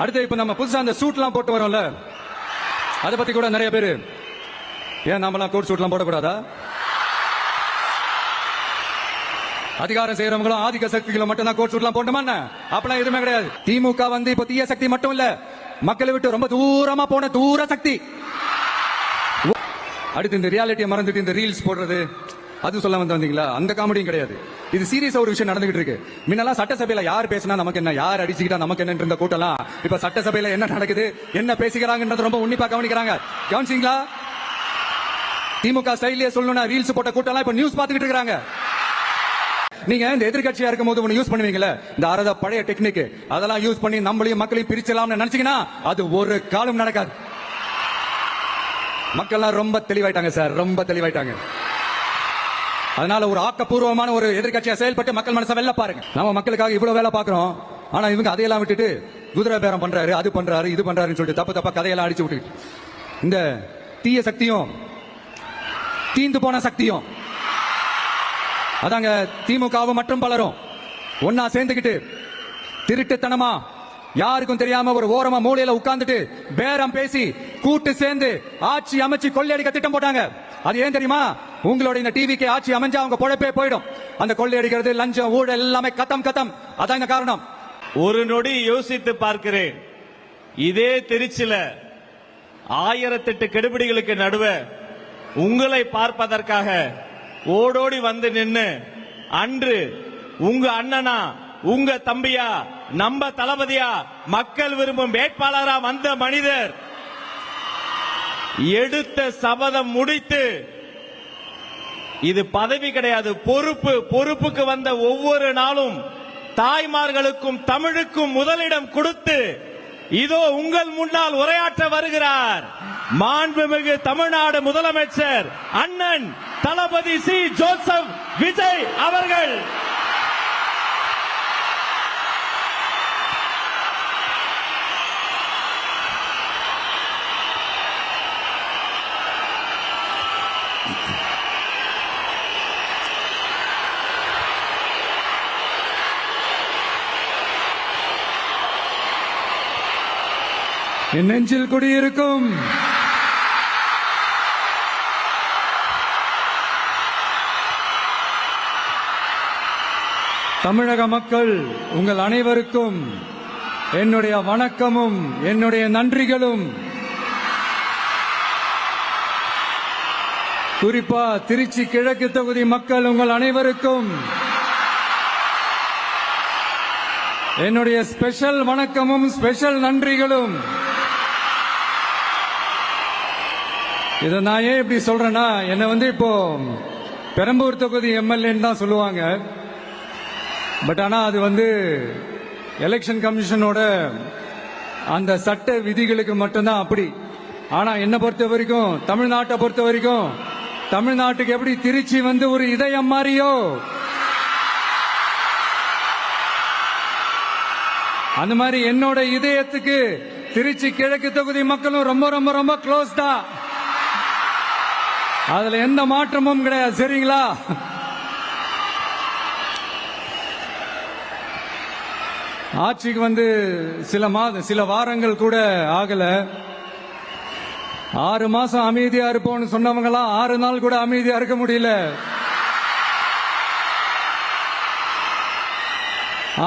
அடுத்து இப்ப நம்ம புதுசா அந்த சூட் எல்லாம் போட்டு வரோம்ல, அதை பத்தி கூட நிறைய பேரு ஏன் நாமெல்லாம் கோட் சூட் எல்லாம் போடக்கூடாதா? அதிகாரம் செய்யறவங்களும் ஆதிக்க சக்திகளும் மட்டும் தான் கோட் சூட் எல்லாம் போட்டோமா? அப்பெல்லாம் எதுவுமே கிடையாது. திமுக வந்து இப்ப தீய சக்தி மட்டும் இல்ல, மக்களை விட்டு ரொம்ப தூரமா போன தூர சக்தி. அடுத்து இந்த ரியாலிட்டியை மறந்துட்டு இந்த ரீல்ஸ் போடுறது, அது சொல்ல வந்தீங்களா? அந்த காமெடியும் கிடையாது. இது சீரியஸா ஒரு விஷயம் நடந்துகிட்டு இருக்கு. முன்னெல்லாம் சட்டசபையில யார் பேசினா நமக்கு என்ன, யார் அடிச்சுக்கிட்டா நமக்கு என்ன இருந்த கூட்டலாம், இப்ப சட்டசபையில என்ன நடக்குது, என்ன பேசிக்கிறாங்கன்றது ரொம்ப உன்னிப்பா கவனிக்கிறாங்க. கவனிச்சிங்களா? திமுக ஸ்டைலே சொல்லணும்னா ரீல்ஸ் போட்ட கூட்டம்லாம் இப்ப நியூஸ் பார்த்துக்கிட்டு இருக்காங்க. நீங்க இந்த எதிர்கட்சியா இருக்கும் போது ஒண்ணு யூஸ் பண்ணுவீங்கல்ல, இந்த அறத பழைய டெக்னிக், அதெல்லாம் யூஸ் பண்ணி நம்மளையும் மக்களையும் பிரிச்சலாம்னு நினைச்சீங்கன்னா அது ஒரு காலம் நடக்காது. மக்கள்லாம் ரொம்ப தெளிவாயிட்டாங்க சார், ரொம்ப தெளிவாயிட்டாங்க. அதனால ஒரு ஆக்கப்பூர்வமான ஒரு எதிர்கட்சியா செயல்பட்டு மக்கள் மனசை வெல்ல பாருங்க. நம்ம மக்களுக்காக இவ்வளவு வேலை பாக்குறோம், ஆனா இவங்க அதையெல்லாம் விட்டுட்டு குதிரை பேரம் பண்றாரு, அது பண்றாரு, இது பண்றாருன்னு சொல்லிட்டு தப்பு தப்பா கதையெல்லாம் அடிச்சு விட்டு இந்த தீய சக்தியும் தீந்து போன சக்தியும் அதாங்க திமுகவும் மற்றும் பலரும் ஒன்னா சேர்ந்துகிட்டு திருட்டுத்தனமா யாருக்கும் தெரியாம ஒரு ஓரமா மூலையில உட்கார்ந்துட்டு பேரம் பேசி கூட்டு சேர்ந்து ஆட்சி அமைச்சு கொள்ளையடிக்க திட்டம் போட்டாங்க. அது ஏன் தெரியுமா? உங்களோட இந்த டிவிக்கு ஆட்சி அமைஞ்சா அவங்க பொழப்பே போயிடும். அந்த கொள்ளையடிக்கிறது, லஞ்சம், ஊழல் எல்லாமே கத்தம் கத்தம். அதான் இந்த காரணம். ஒரு நொடி யோசித்து பார்க்கிறேன். இதே திருச்சில 1008 கெடுபிடிகளுக்கு நடுவே உங்களை பார்ப்பதற்காக ஓடோடி வந்து நின்னு அன்று உங்க அண்ணனா, உங்க தம்பியா, நம்ம தளபதியா, மக்கள் விரும்பும் வேட்பாளரா வந்த மனிதர் எடுத்த சபதம் முடித்து, இது பதவி கிடையாது, பொறுப்பு. பொறுப்புக்கு வந்த ஒவ்வொரு நாளும் தாய்மார்களுக்கும் தமிழுக்கும் முதலிடம் கொடுத்து இதோ உங்கள் முன்னால் உரையாற்ற வருகிறார் மாண்புமிகு தமிழ்நாடு முதலமைச்சர் அண்ணன் தளபதி சி ஜோசப் விஜய் அவர்கள். என் நெஞ்சில் குடியிருக்கும் தமிழக மக்கள் உங்கள் அனைவருக்கும் என்னுடைய வணக்கமும் என்னுடைய நன்றிகளும். குறிப்பா திருச்சி கிழக்கு தொகுதி மக்கள் உங்கள் அனைவருக்கும் என்னுடைய ஸ்பெஷல் வணக்கமும் ஸ்பெஷல் நன்றிகளும். இதை நான் ஏன் இப்படி சொல்றேன்னா, என்ன வந்து இப்போ பெரம்பூர் தொகுதி எம்எல்ஏன்னு தான் சொல்லுவாங்க. பட் ஆனா அது வந்து எலெக்ஷன் கமிஷனோட அந்த சட்ட விதிகளுக்கு மட்டும்தான் அப்படி. ஆனா என்ன பொறுத்த வரைக்கும், தமிழ்நாட்டை பொறுத்த வரைக்கும், தமிழ்நாட்டுக்கு எப்படி திருச்சி வந்து ஒரு இதயம் மாறியோ, அந்த மாதிரி என்னோட இதயத்துக்கு திருச்சி கிழக்கு தொகுதி மக்களும் ரொம்ப ரொம்ப ரொம்ப க்ளோஸ் தான். அதுல எந்த மாற்றமும் கிடையாது. சரிங்களா? ஆட்சிக்கு வந்து சில வாரங்கள் கூட ஆகல. 6 மாசம் அமைதியா இருப்போம்னு சொன்னவங்களாம் 6 நாள் கூட அமைதியா இருக்க முடியல.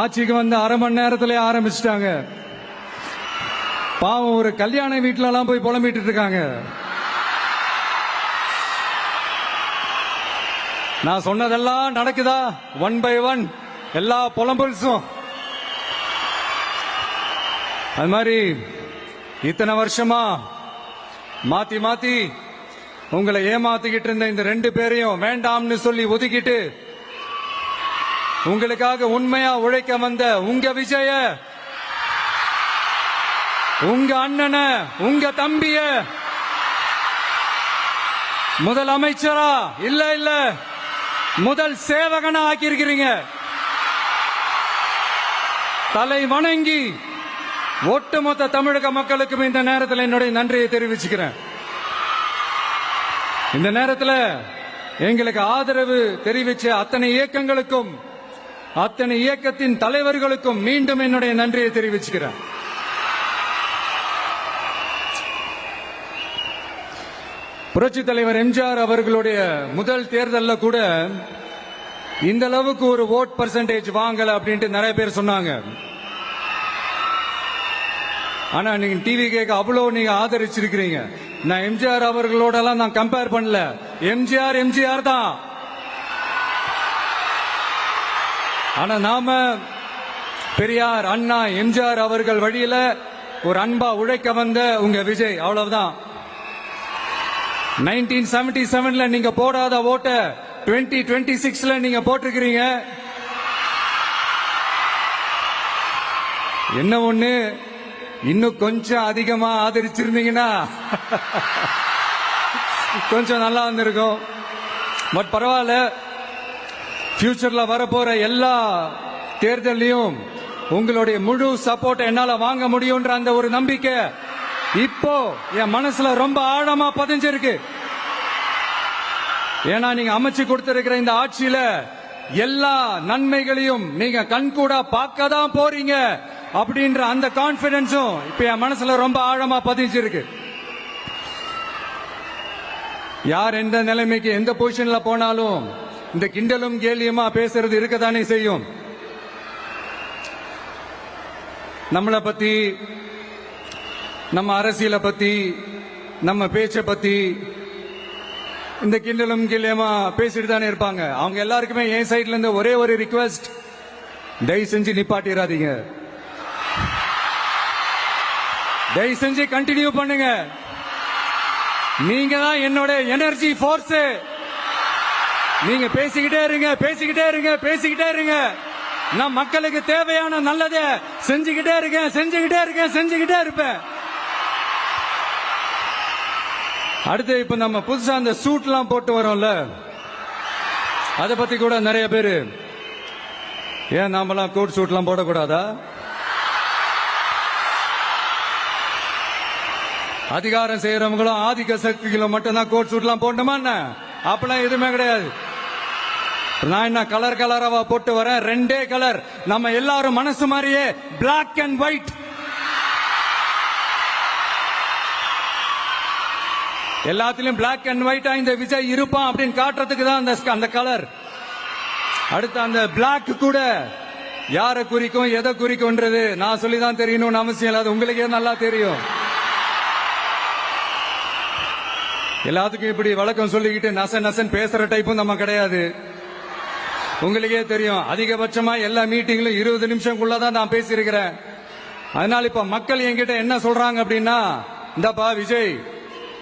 ஆட்சிக்கு வந்து அரை மணி நேரத்திலே ஆரம்பிச்சிட்டாங்க. பாவம், ஒரு கல்யாண வீட்டுல எல்லாம் போய் புலம்பிட்டு இருக்காங்க. நான் சொன்னதெல்லாம் நடக்குதா? 1 by 1 எல்லா புலம்பல்ஸும். அது மாதிரி இத்தனை வருஷமா மாத்தி மாத்தி உங்களை ஏமாத்திக்கிட்டு இருந்த இந்த 2 பேரையும் வேண்டாம்னு சொல்லி ஒதுக்கிட்டு உங்களுக்காக உண்மையா உழைக்க வந்த உங்க விஜய, உங்க அண்ணன, உங்க தம்பிய முதல் அமைச்சரா இல்ல முதல் சேவகனா ஆக்கியிருக்கிறீங்க. தலை வணங்கி ஒட்டுமொத்த தமிழக மக்களுக்கும் இந்த நேரத்தில் என்னுடைய நன்றியை தெரிவிச்சுக்கிறேன். இந்த நேரத்தில் எங்களுக்கு ஆதரவு தெரிவிச்ச அத்தனை இயக்கங்களுக்கும், அத்தனை இயக்கத்தின் தலைவர்களுக்கும் மீண்டும் என்னுடைய நன்றியை தெரிவிச்சுக்கிறேன். புரட்சி தலைவர் எம்ஜிஆர் அவர்களுடைய முதல் தேர்தலில் கூட இந்த அளவுக்கு ஒரு ஓட் பர்சன்டேஜ் வாங்கல அப்படின்ட்டு நிறைய பேர் சொன்னாங்க. ஆனா நீங்க டிவி கேட்க அவ்வளவு நீங்க ஆதரிச்சிருக்கிறீங்க. நான் எம்ஜிஆர் அவர்களோட எல்லாம் நான் கம்பேர் பண்ணல. எம்ஜிஆர் எம்ஜிஆர் தான். ஆனா நாம பெரியார், அண்ணா, எம்ஜிஆர் அவர்கள் வழியில ஒரு அன்பா உழைக்க வந்த உங்க விஜய், அவ்வளவுதான். 1977ல நீங்க போடாத ஓட்ட 2026ல நீங்க போட்டிருக்கிறீங்க. என்ன ஒண்ணு, இன்னும் கொஞ்சம் அதிகமா ஆதரிச்சிருந்தீங்கன்னா கொஞ்சம் நல்லா வந்திருக்கும். பட் பரவாயில்ல, ஃபியூச்சர்ல வரப்போற எல்லா தேர்தலையும் உங்களுடைய முழு சப்போர்ட் என்னால வாங்க முடியும்ன்ற அந்த ஒரு நம்பிக்கை இப்போ என் மனசுல ரொம்ப ஆழமா பதிஞ்சிருக்கு. ஏன்னா நீங்க அமைச்சு கொடுத்திருக்கிற இந்த ஆட்சியில எல்லா நன்மைகளையும் நீங்க கண்கூடா பார்க்க தான் போறீங்க அப்படின்ற அந்த கான்பிடன்ஸும் இப்ப என் மனசுல ரொம்ப ஆழமா பதிஞ்சிருக்கு. யார் எந்த நிலைமைக்கு எந்த பொசிஷன்ல போனாலும் இந்த கிண்டலும் கேலியுமா பேசுறது இருக்கத்தானே செய்யும். நம்மளை பத்தி, நம்ம அரசியலை பத்தி, நம்ம பேச்சை பத்தி இந்த கிண்டலும் கேலியுமா பேசிட்டு தானே இருப்பாங்க. அவங்க எல்லாருக்குமே என் சைட்ல இருந்து ஒரே ஒரு ரிக்வெஸ்ட், தயவு செஞ்சு நிப்பாட்டிடாதீங்க. தயவு செஞ்சு கண்டினியூ பண்ணுங்க. நீங்க தான் என்னோட எனர்ஜி ஃபோர்ஸ். நீங்க பேசிக்கிட்டே இருங்க, பேசிக்கிட்டே இருங்க, பேசிக்கிட்டே இருங்க. நான் மக்களுக்கு தேவையான நல்லதை செஞ்சுக்கிட்டே இருக்கேன், செஞ்சுக்கிட்டே இருக்கேன், செஞ்சுக்கிட்டே இருப்பேன். அடுத்து இப்ப நம்ம புதுசா அந்த சூட் எல்லாம் போட்டு வரோம்ல, அத பத்தி கூட நிறைய பேரு, ஏன் நாமெல்லாம் கோட் சூட் எல்லாம் போடக்கூடாதா? அதிகாரம் செய்யறவங்களும் ஆதிக்க சக்திகளும் மட்டும்தான் கோட் சூட் எல்லாம் போடணுமா? அப்பெல்லாம் எதுவுமே கிடையாது. நான் என்ன கலர் கலராவா போட்டு வரேன்? ரெண்டே கலர், நம்ம எல்லாரும் மனசு மாதிரியே பிளாக் அண்ட் ஒயிட். எல்லாத்திலும் பிளாக் அண்ட் ஒயிட்டா இந்த விஜய் இருப்பான் அப்படின்னு காட்டுறதுக்கு தான் அந்த கலர். அடுத்து அந்த பிளாக் கூட யாரை குறிக்கும், எதை குறிக்கும்ன்றது நான் சொல்லிதான் தெரியணும்னு அவசியம் இல்லை, அது உங்களுக்கே நல்லா தெரியும். எல்லாத்துக்கும் இப்படி வழக்கம் சொல்லிக்கிட்டு நச நசன் பேசுற டைப்பும் நம்ம கிடையாது. உங்களுக்கே தெரியும், அதிகபட்சமா எல்லா மீட்டிங்லும் 20 நிமிஷம்குள்ளதான் நான் பேசியிருக்கிறேன். அதனால இப்ப மக்கள் என்கிட்ட என்ன சொல்றாங்க அப்படின்னா, இந்தப்பா விஜய்,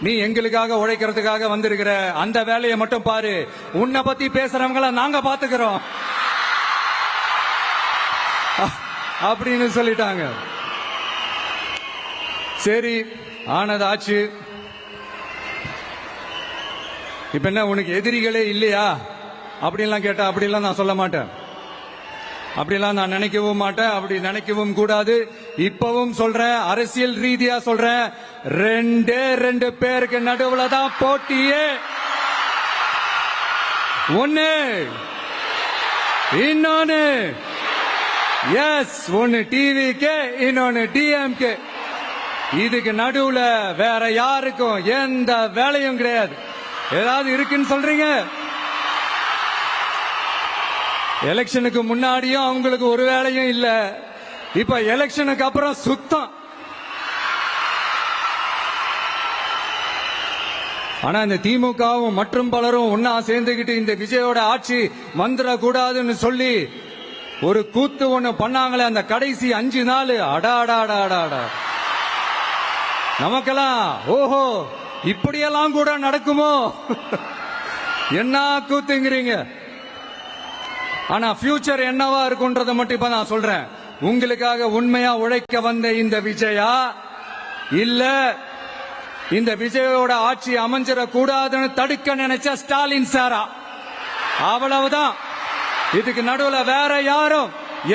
நீ எங்களுக்காக உழைக்கிறதுக்காக வந்திருக்கிற, அந்த வேலையை மட்டும் பாரு, உன்னை பத்தி பேசுறவங்கள நாங்க பாத்துக்கிறோம் அப்படின்னு சொல்லிட்டாங்க. சரி, ஆனது ஆச்சு. இப்ப என்ன, உனக்கு எதிரிகளே இல்லையா அப்படின்லாம் கேட்டா, அப்படிலாம் நான் சொல்ல மாட்டேன். அப்படிலாம் நான் நினைக்கவும் மாட்டேன், அப்படி நினைக்கவும் கூடாது. இப்பவும் சொல்றேன், அரசியல் ரீதியா சொல்றேன், ரெண்டு பேருக்கு நடுவுல தான் போட்டியே. ஒன்னு, இன்னொன்னு எஸ், ஒன்னு டிவிக்கு, இன்னொன்னு டிஎம்கே. இதுக்கு நடுவுல வேற யாருக்கும் எந்த வேலையும் கிடையாது. ஏதாவது இருக்குன்னு சொல்றீங்க? எலெக்ஷனுக்கு முன்னாடியும் அவங்களுக்கு ஒரு வேலையும் இல்ல, இப்ப எலெக்ஷனுக்கு அப்புறம் சுத்தம். ஆனா இந்த திமுகவும் மற்றும் பலரும் ஒன்னா சேர்ந்துகிட்டு இந்த விஜயோட ஆட்சி வந்துடக்கூடாதுன்னு சொல்லி ஒரு கூத்து ஒண்ணு பண்ணாங்களே, அந்த கடைசி 5 நாள், அடாடாடாடா, நமக்கெல்லாம் ஓஹோ இப்படியெல்லாம் கூட நடக்குமோ என்ன கூத்துங்கிறீங்க. ஆனா ஃபியூச்சர் என்னவா இருக்கும்ன்றத மட்டும் இப்ப நான் சொல்றேன். உங்களுக்காக உண்மையா உழைக்க வந்த இந்த விஜயா, இல்ல இந்த விஜயோட ஆட்சி அமைஞ்சிட கூடாதுன்னு தடுக்க நினைச்ச ஸ்டாலின் சாரா? அவ்வளவுதான். இதுக்கு நடுவுல வேற யாரும்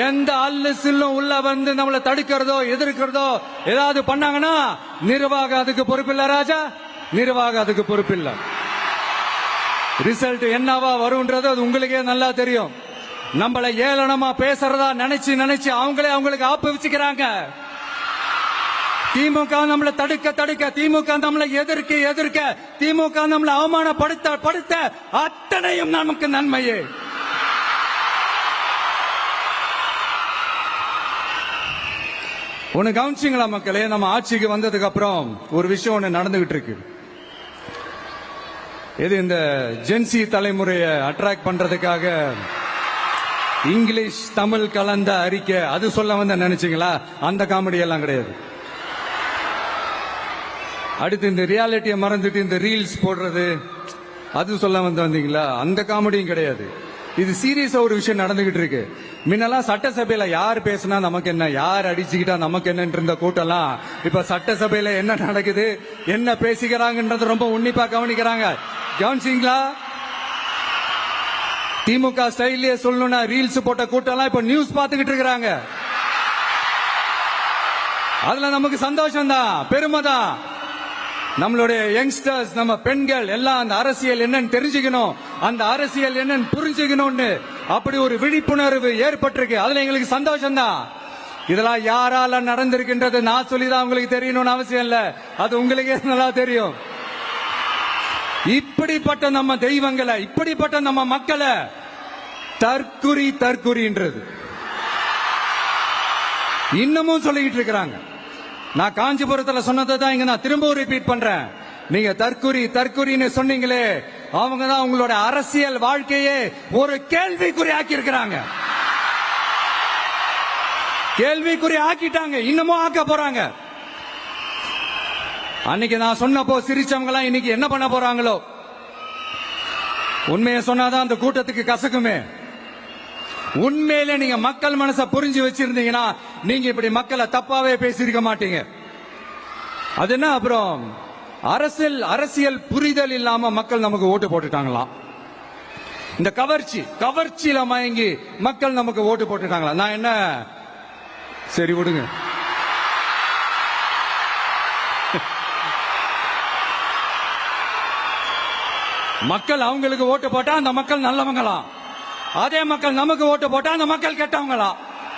எந்த அல்லு சில்லும் உள்ள வந்து நம்மளை தடுக்கிறதோ எதிர்க்கிறதோ ஏதாவது பண்ணாங்கன்னா நிர்வாகம் அதுக்கு பொறுப்பில்ல ராஜா, நிர்வாகம் அதுக்கு பொறுப்பில்லை. ரிசல்ட் என்னவா வரும்ன்றது அது உங்களுக்கே நல்லா தெரியும். நம்மளை ஏளனமா பேசுறதா நினைச்சு அவங்களே அவங்களுக்கு ஆப்பு வச்சுக்கிறாங்க. திமுக நம்மளை தடுக்க தடுக்க, திமுக நம்மளை எதிர்க்க எதிர்க்க, திமுக நம்மளை அவமானப்படுத்த படுத்த அத்தனையும் நமக்கு நன்மையே. ஒண்ணு கவனிச்சிங்களா மக்களே, நம்ம ஆட்சிக்கு வந்ததுக்கு அப்புறம் ஒரு விஷயம் ஒண்ணு நடந்துகிட்டு இருக்கு. இது இந்த ஜென்சி தலைமுறையை அட்ராக்ட் பண்றதுக்காக இங்கிலீஷ் தமிழ் கலந்த அறிக்கை அது சொல்ல வந்த நினைச்சீங்களா? அந்த காமெடி எல்லாம் கிடையாது. அடுத்து இந்த ரியாலிட்டியை மறந்துட்டு இந்த ரீல்ஸ் போடுறது அது சொல்ல வந்தீங்களா? அந்த காமெடியும் கிடையாது. இது சீரியஸா ஒரு விஷயம் நடந்துகிட்டு இருக்கு. முன்னெல்லாம் சட்டசபையில யார் பேசினா நமக்கு என்ன, யார் அடிச்சுக்கிட்டா நமக்கு என்ன இருந்த கூட்டம்லாம் இப்ப சட்டசபையில என்ன நடக்குது, என்ன பேசிக்கிறாங்கன்றது ரொம்ப உன்னிப்பா கவனிக்கிறாங்க. கவனிச்சீங்களா? திமுக ஸ்டைலே சொல்லணும்னா ரீல்ஸ் போட்ட கூட்டம்லாம் இப்ப நியூஸ் பார்த்துக்கிட்டு இருக்கிறாங்க. அதுல நமக்கு சந்தோஷம் தான், பெருமை தான். நம்மளுடைய யங்ஸ்டர்ஸ், நம்ம பெண்கள் எல்லாம் அந்த அரசியல் என்னன்னு தெரிஞ்சுக்கணும், அந்த அரசியல் என்னன்னு புரிஞ்சுக்கணும்னு அப்படி ஒரு விழிப்புணர்வு ஏற்பட்டிருக்கு. அதுல எங்களுக்கு சந்தோஷம் தான். இதெல்லாம் யாரால நடந்திருக்கின்றது நான் சொல்லிதான் உங்களுக்கு தெரியணும்னு அவசியம் இல்ல, அது உங்களுக்கே நல்லா தெரியும். இப்படிப்பட்ட நம்ம தெய்வங்களை, இப்படிப்பட்ட நம்ம மக்களை தற்குறின்றது இன்னமும் சொல்லிக்கிட்டு இருக்கிறாங்க. நான் காஞ்சிபுரத்துல சொன்னதை தான் இங்க நான் திரும்பவும் ரிப்பீட் பண்றேன். நீங்க தற்குறின்னு சொன்னீங்களே, அவங்க தான் உங்களோட அரசியல் வாழ்க்கையே ஒரு கேள்விக்குறி ஆக்கி இருக்கிறாங்க. கேள்விக்குறி ஆக்கிட்டாங்க, இன்னமும் ஆக்க போறாங்க. அன்னைக்கு நான் சொன்னப்போ சிரிச்சவங்க எல்லாம் இன்னைக்கு என்ன பண்ண போறாங்களோ? உண்மையை சொன்னாதான் அந்த கூட்டத்துக்கு கசக்குமே. உண்மையிலே நீங்க மக்கள் மனசை புரிஞ்சு வச்சிருந்தீங்கன்னா நீங்க இப்படி மக்களை தப்பாவே பேசியிருக்க மாட்டீங்க. அது என்ன, அப்புறம் அரசியல் புரிதல் இல்லாம மக்கள் நமக்கு ஓட்டு போட்டுட்டாங்களாம். இந்த கவர்ச்சியில மயங்கி மக்கள் நமக்கு ஓட்டு போட்டுட்டாங்களா? நான் என்ன, சரி விடுங்க. மக்கள் அவங்களுக்கு ஓட்டு போட்டா அந்த மக்கள் நல்லவங்களாம், அதே மக்கள் நமக்கு ஓட்டு போட்டா அந்த மக்கள் கெட்டவங்களா?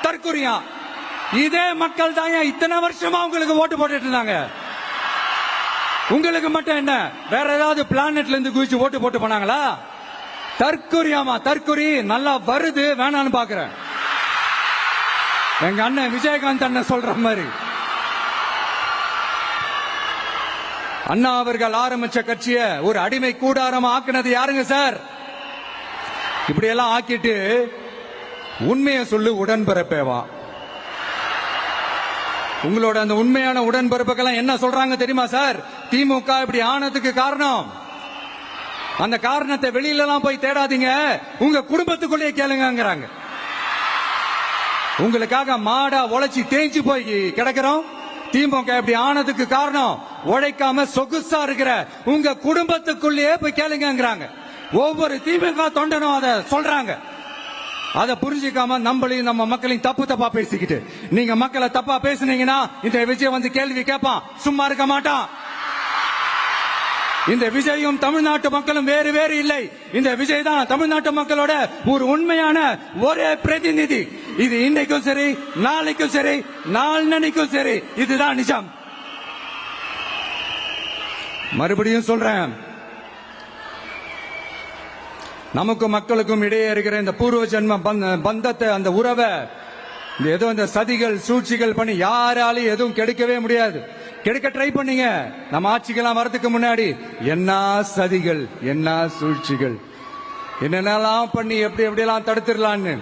தற்குறியா? இதே மக்கள் தான் இத்தனை வருஷமா உங்களுக்கு ஓட்டு போட்டுட்டு இருந்தாங்க. உங்களுக்கு மட்டும் என்ன, வேற ஏதாவது பிளானட்ல இருந்து குதிச்சு ஓட்டு போட்டு போனாங்களா? தற்குறியாமா? தற்குறி நல்லா வருது, வேணான்னு பாக்குறேன். எங்க அண்ணன் விஜயகாந்த் அண்ணன் சொல்ற மாதிரி, அண்ணா அவர்கள் ஆரம்பிச்ச கட்சியை ஒரு அடிமை கூடாரமா ஆக்குனது யாருங்க சார்? இப்படி எல்லாம் ஆக்கிட்டு உண்மையை சொல்லு உடன்பிறப்பேவா. உங்களோட அந்த உண்மையான உடன்பிறப்புக்கெல்லாம் என்ன சொல்றாங்க தெரியுமா சார்? திமுக இப்படி ஆனதுக்கு காரணம், அந்த காரணத்தை வெளியில எல்லாம் போய் தேடாதீங்க, உங்க குடும்பத்துக்குள்ளேயே கேளுங்கிறாங்க. உங்களுக்காக மாடா உழைச்சி தேஞ்சு போய் கிடக்கிறோம். திமுக இப்படி ஆனதுக்கு காரணம் உழைக்காம சொகுசா இருக்கிற உங்க குடும்பத்துக்குள்ளேயே போய் கேளுங்கிறாங்க. ஒவ்வொரு திமுக தொண்டனும் அதை சொல்றாங்க. அதை புரிஞ்சுக்காம நம்மளையும் நம்ம மக்களையும் தப்பா பேசிக்கிட்டு, நீங்க மக்களை தப்பா பேசுனீங்கன்னா இந்த விஜய் வந்து கேள்வி கேட்பான், சும்மா இருக்க மாட்டான். இந்த விஜயும் தமிழ்நாட்டு மக்களும் வேறு வேறு இல்லை. இந்த விஜய் தான் தமிழ்நாட்டு மக்களோட ஒரு உண்மையான ஒரே பிரதிநிதி. இது இன்னைக்கும் சரி, நாளைக்கும் சரி, நாளன்னைக்கும் சரி, இதுதான் நிஜம். மறுபடியும் சொல்றேன், நமக்கும் மக்களுக்கும் இடையே இருக்கிற இந்த பூர்வ ஜென்ம பந்தத்தை, அந்த உறவை ஏதோ இந்த சதிகள் சூழ்ச்சிகள் பண்ணி யாராலையும் எதுவும் கெடுக்கவே முடியாது. கெடுக்க ட்ரை பண்ணீங்க நம்ம ஆட்சிக்கெல்லாம் வரதுக்கு முன்னாடி. என்ன சதிகள், என்ன சூழ்ச்சிகள், என்னென்னலாம் பண்ணி எப்படி எப்படியெல்லாம் தடுத்துடலான்னு.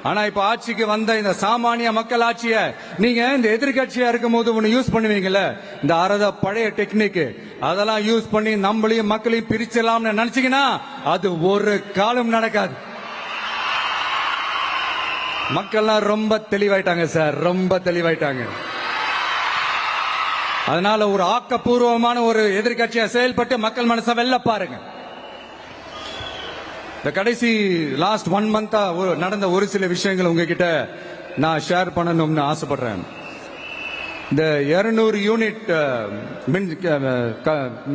ஆனா இப்ப ஆட்சிக்கு வந்த இந்த சாமானிய மக்கள் ஆட்சிய நீங்க இந்த எதிர்கட்சியா இருக்கும் போது ஒண்ணு யூஸ் பண்ணுவீங்கல்ல, இந்த அறத பழைய டெக்னிக், அதெல்லாம் யூஸ் பண்ணி நம்மளையும் மக்களையும் பிரிச்சலாம்னு நினைச்சீங்கன்னா அது ஒரு காலம் நடக்காது. மக்கள்லாம் ரொம்ப தெளிவாயிட்டாங்க சார், ரொம்ப தெளிவாயிட்டாங்க. அதனால ஒரு ஆக்கப்பூர்வமான ஒரு எதிர்கட்சியா செயல்பட்டு மக்கள் மனசை வெல்ல பாருங்க. இந்த கடைசி லாஸ்ட் 1 மந்தா நடந்த ஒரு சில விஷயங்கள் உங்ககிட்ட நான் ஷேர் பண்ணணும்னு ஆசைப்படுறேன். இந்த 200 யூனிட்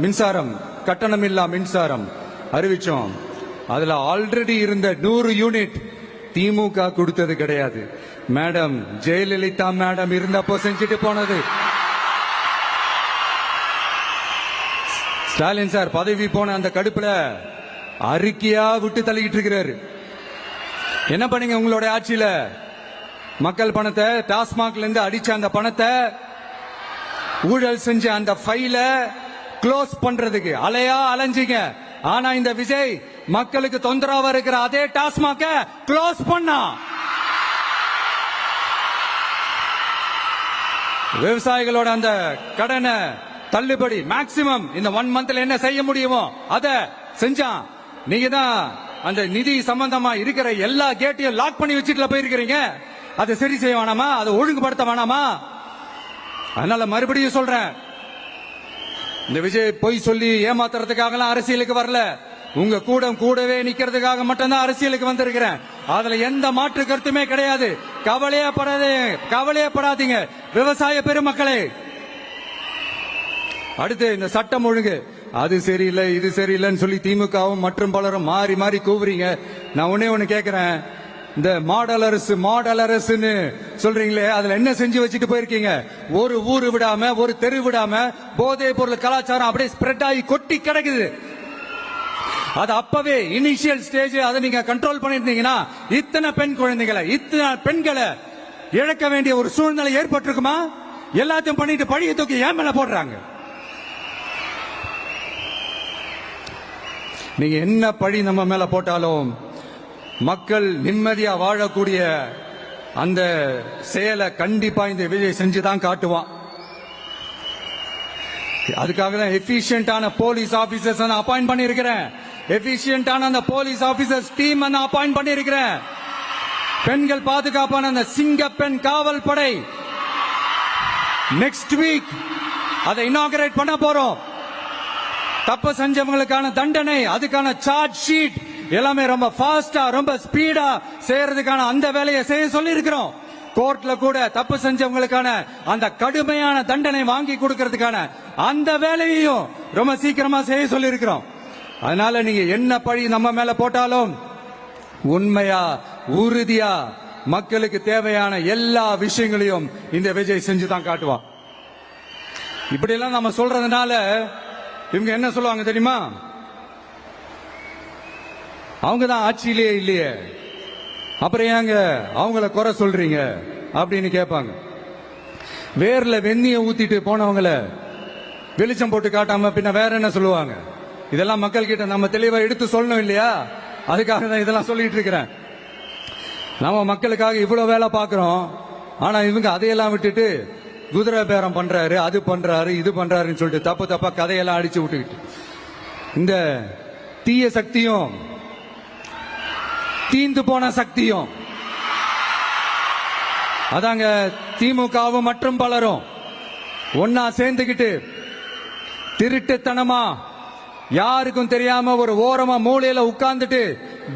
மின்சாரம், கட்டணமில்லா மின்சாரம் அறிவிச்சோம். அதுல ஆல்ரெடி இருந்த 100 யூனிட் திமுக கொடுத்தது கிடையாது மேடம், ஜெயலலிதா மேடம் இருந்தப்போ செஞ்சுட்டு போனது. ஸ்டாலின் சார் பதவி போன அந்த கடுப்புல அறிக்கையா விட்டு தள்ளிக்கிட்டு இருக்கிறாரு. என்ன பண்ணீங்க உங்களுடைய ஆட்சியில? மக்கள் பணத்தை, டாஸ்மாக்ல இருந்து அடிச்ச அந்த பணத்தை, ஊழல் செஞ்ச அந்த ஃபைல க்ளோஸ் பண்றதுக்கு அலையா அலைஞ்சிங்க. ஆனா இந்த விஜய் மக்களுக்கு தொந்தரவா இருக்கிற அதே டாஸ்மாக க்ளோஸ் பண்ணா. விவசாயிகளோட அந்த கடனை தள்ளுபடி மேக்சிமம் இந்த 1 மந்த்ல என்ன செய்ய முடியுமோ அத செஞ்சான். நீங்க தான் அந்த நிதி சம்பந்தமா இருக்கிற எல்லா கேட்டையும் லாக் பண்ணி வச்சுட்டு போயிருக்கிறீங்க. அதை சரி செய்ய வேணாமா? அதை ஒழுங்குபடுத்த வேணாமா? அதனால மறுபடியும் சொல்றேன், இந்த விஜய் பொய் சொல்லி ஏமாத்துறதுக்காக அரசியலுக்கு வரல. உங்க கூடவே நிக்கிறதுக்காக மட்டும்தான் அரசியலுக்கு வந்திருக்கிறேன். அதுல எந்த மாற்று கருத்துமே கிடையாது. கவலையப்படாதீங்க விவசாய பெருமக்களே. அடுத்து இந்த சட்டம் ஒழுங்கு, அது சரியில்லை இது சரியில்லைன்னு சொல்லி திமுகவும் மற்றும் பலரும் மாறி மாறி கூவுறீங்க. நான் ஒண்ணு கேக்குறேன், இந்த மாடல் அரசுன்னு சொல்றீங்களே, அதுல என்ன செஞ்சு வச்சுட்டு போயிருக்கீங்க? ஒரு ஊரு விடாம, ஒரு தெரு விடாம போதை பொருள் கலாச்சாரம் அப்படியே ஸ்ப்ரெட் ஆகி கொட்டி கிடக்குது. அது அப்பவே இனிஷியல் ஸ்டேஜ் அதை நீங்க கண்ட்ரோல் பண்ணிருந்தீங்கன்னா இத்தனை பெண் குழந்தைகளை, இத்தனை பெண்களை இழக்க வேண்டிய ஒரு சூழ்நிலை ஏற்பட்டிருக்குமா? எல்லாத்தையும் பண்ணிட்டு பழிய தூக்கி ஏன் மேல போடுறாங்க? நீங்க என்ன பழி நம்ம மேல போட்டாலும் மக்கள் நிம்மதியா வாழக்கூடிய அந்த செயலை கண்டிப்பா இந்த விஜய் செஞ்சுதான் காட்டுவான். அதுக்காக தான் எஃபிஷியன்டான போலீஸ் ஆபீசர்ஸ் நான் அப்பாயிண்ட் பண்ணியிருக்கிறேன். எஃபிஷியன்டான அந்த போலீஸ் ஆபீசர்ஸ் டீம் நான் அப்பாயிண்ட் பண்ணியிருக்கிறேன். பெண்கள் பாதுகாப்பான அந்த சிங்க பெண் காவல் படை நெக்ஸ்ட் வீக் அதை இனாகரேட் பண்ண போறோம். தப்பு செஞ்சவங்களுக்கான தண்டனை, அதுக்கான சார்ஜ் ஷீட் எல்லாமே ரொம்ப ஃபாஸ்டா, ரொம்ப ஸ்பீடா செய்யறதுக்கான அந்த வேலையை செய்ய சொல்லி இருக்கிறோம். கோர்ட்ல கூட தப்பு செஞ்சவங்களுக்கான அந்த கடுமையான தண்டனை வாங்கி கொடுக்கிறதுக்கான அந்த வேலையையும் ரொம்ப சீக்கிரமா செய்ய சொல்லி இருக்கிறோம். அதனால நீங்க என்ன பழி நம்ம மேல போட்டாலும் உண்மையா உறுதியா மக்களுக்கு தேவையான எல்லா விஷயங்களையும் இந்த விஜய் செஞ்சுதான் காட்டுவான். இப்படி எல்லாம் நம்ம சொல்றதுனால இவங்க என்ன சொல்லுவாங்க தெரியுமா? அவங்க தான் ஆட்சியிலேயே இல்லையே, அப்புறம் ஏங்க அவங்கள குறை சொல்றீங்க அப்படின்னு கேட்பாங்க. வேர்ல வெந்நிய ஊத்திட்டு போனவங்கள வெளிச்சம் போட்டு காட்டாம பின்ன வேற என்ன சொல்லுவாங்க? இதெல்லாம் மக்கள் கிட்ட நம்ம தெளிவா எடுத்து சொல்லணும் இல்லையா? அதுக்காக தான் இதெல்லாம் சொல்லிட்டு இருக்கிறேன். நம்ம மக்களுக்காக இவ்வளவு வேலை பார்க்கிறோம். ஆனா இவங்க அதையெல்லாம் விட்டுட்டு குதிரை பேரம் பண்றாரு, அது பண்றாரு, இது பண்றாருன்னு சொல்லிட்டு தப்பா கதையெல்லாம் அடிச்சு விட்டுக்கிட்டு இந்த தீய சக்தியும் தீந்து போன சக்தியும் அதாங்க திமுகவும் மற்றும் பலரும் ஒன்னா சேர்ந்துகிட்டு திருட்டுத்தனமா யாருக்கும் தெரியாம ஒரு ஓரமா மூலையில உட்கார்ந்துட்டு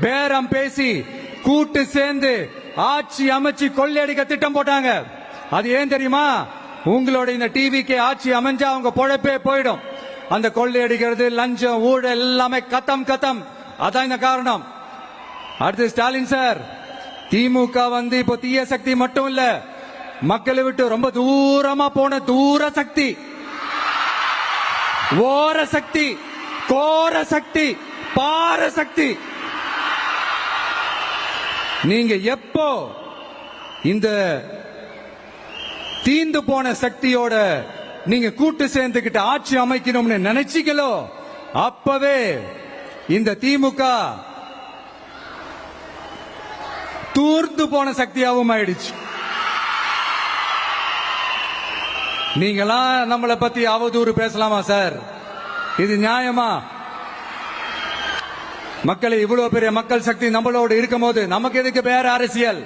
பேரம் பேசி கூட்டு சேர்ந்து ஆட்சி அமைச்சு கொள்ளையடிக்க திட்டம் போட்டாங்க. அது ஏன் தெரியுமா? உங்களோட இந்த டிவிக்கு ஆட்சி அமைஞ்சா அவங்க பொழப்பே போயிடும். அந்த கொள்ளையடிக்கிறது, லஞ்சம், ஊழல் எல்லாமே கத்தம். அதான் இந்த காரணம். அடுத்து ஸ்டாலின் சார், திமுக இப்போ தீய சக்தி மட்டும் இல்ல, மக்களை விட்டு ரொம்ப தூரமா போன தூர சக்தி, ஓர சக்தி, கோர சக்தி, பார சக்தி. நீங்க எப்போ இந்த தீந்து போன சக்தியோட நீங்க கூட்டு சேர்ந்துகிட்டு ஆட்சி அமைக்கணும்னு நினைச்சீங்களோ அப்பவே இந்த திமுக தூர்த்து போன சக்தியாகவும் ஆயிடுச்சு. நீங்களாம் நம்மளை பத்தி அவதூறு பேசலாமா சார்? இது நியாயமா? மக்களை இவ்வளவு பெரிய மக்கள் சக்தி நம்மளோடு இருக்கும் போது நமக்கு எதுக்கு வேற அரசியல்?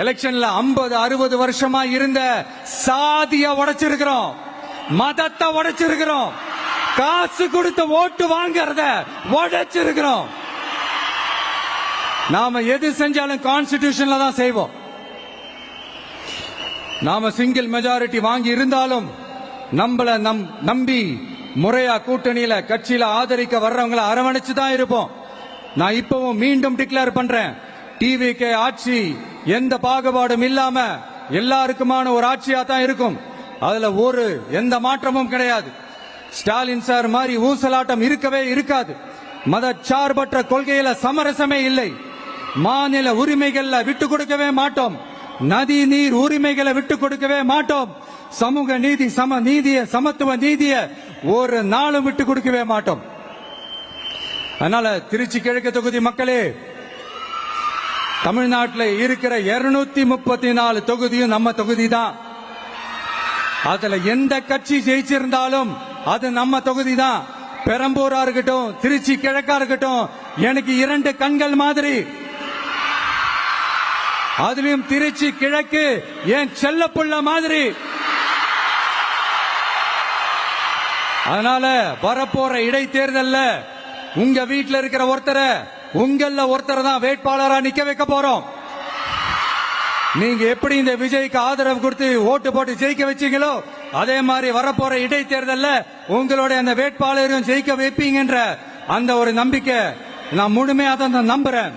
எலெக்ஷன்ல 50-60 வருஷமா இருந்த சாதிய உடைச்சிருக்கிறோம், மதத்தை உடைச்சிருக்கிறோம், காசு கொடுத்து ஓட்டு வாங்கறத உடைச்சிருக்கிறோம். நாம எது செஞ்சாலும் கான்ஸ்டிடியூஷன்ல தான் செய்வோம். நாம சிங்கிள் மெஜாரிட்டி வாங்கி இருந்தாலும் நம்மள நம்பி முறையா கூட்டணியில கட்சியில ஆதரிக்க வர்றவங்களை அரவணைச்சு தான் இருப்போம். நான் இப்பவும் மீண்டும் டிக்ளேர் பண்றேன், டிவிகே ஆட்சி எந்த பாகுபாடும் இல்லாம எல்லாருக்குமான ஒரு ஆட்சியா தான் இருக்கும். அதுல எந்த மாற்றமும் கிடையாது. ஸ்டாலின் சார் மாதிரி ஊசலாட்டம் இருக்கவே இருக்காது. மதச்சார்பற்ற கொள்கையில சமரசமே இல்லை. மாநில உரிமைகள்ல விட்டு கொடுக்கவே மாட்டோம். நதி நீர் உரிமைகளை விட்டு கொடுக்கவே மாட்டோம். சமூக நீதி, சம நீதிய, சமத்துவ நீதிய ஒரு நாளும் விட்டு கொடுக்கவே மாட்டோம். அதனால திருச்சி கிழக்கு தொகுதி மக்களே, தமிழ்நாட்டில் இருக்கிற 234 தொகுதியும் நம்ம தொகுதி தான். அதுல எந்த கட்சி ஜெயிச்சிருந்தாலும் அது நம்ம தொகுதி தான். பெரம்பூரா இருக்கட்டும், திருச்சி கிழக்கா இருக்கட்டும், எனக்கு 2 கண்கள் மாதிரி. அதுலயும் திருச்சி கிழக்கு என் செல்ல புள்ள மாதிரி. அதனால வரப்போற இடைத்தேர்தல்ல உங்க வீட்டுல இருக்கிற ஒருத்தரை, உங்கள ஒருத்தரை தான் வேட்பாளரா நிக்க வைக்க போறோம். நீங்க எப்படி இந்த விஜய்க்கு ஆதரவு கொடுத்து ஓட்டு போட்டு ஜெயிக்க வச்சீங்களோ, அதே மாதிரி வரப்போற இடைத்தேர்தல்ல உங்களுடைய அந்த வேட்பாளரும் ஜெயிக்க வைப்பீங்கன்ற அந்த ஒரு நம்பிக்கை நான் முழுமையா தான் நம்புறேன்.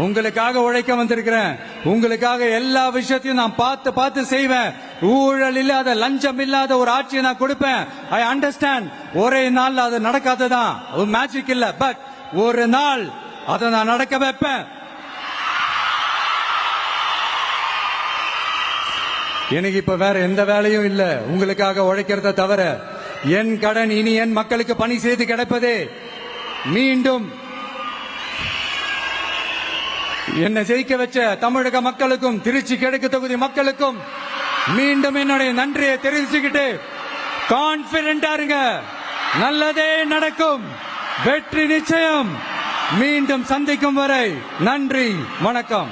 உங்களுக்காக உழைக்க வந்திருக்கிறேன். உங்களுக்காக எல்லா விஷயத்தையும் நான் பார்த்து செய்வேன். ஊழல் இல்லாத, லஞ்சம் இல்லாத ஒரு ஆட்சியை நான் கொடுப்பேன். I understand. ஒரே நாள் அது நடக்காததான், மேஜிக் இல்ல. பட் ஒரு நாள் அதை நான் நடக்க வைப்பேன். எனக்கு இப்ப வேற எந்த வேலையும் இல்ல, உங்களுக்காக உழைக்கிறத தவிர. என் கடன் இனி என் மக்களுக்கு பணி செய்து கிடைப்பதே. மீண்டும் என்னை ஜெயிக்க வச்ச தமிழக மக்களுக்கும் திருச்சி கிழக்கு தொகுதி மக்களுக்கும் மீண்டும் என்னுடைய நன்றியை தெரிவிச்சுக்கிட்டு கான்பிடென்டா இருங்க. நல்லதே நடக்கும். வெற்றி நிச்சயம். மீண்டும் சந்திக்கும் வரை நன்றி, வணக்கம்.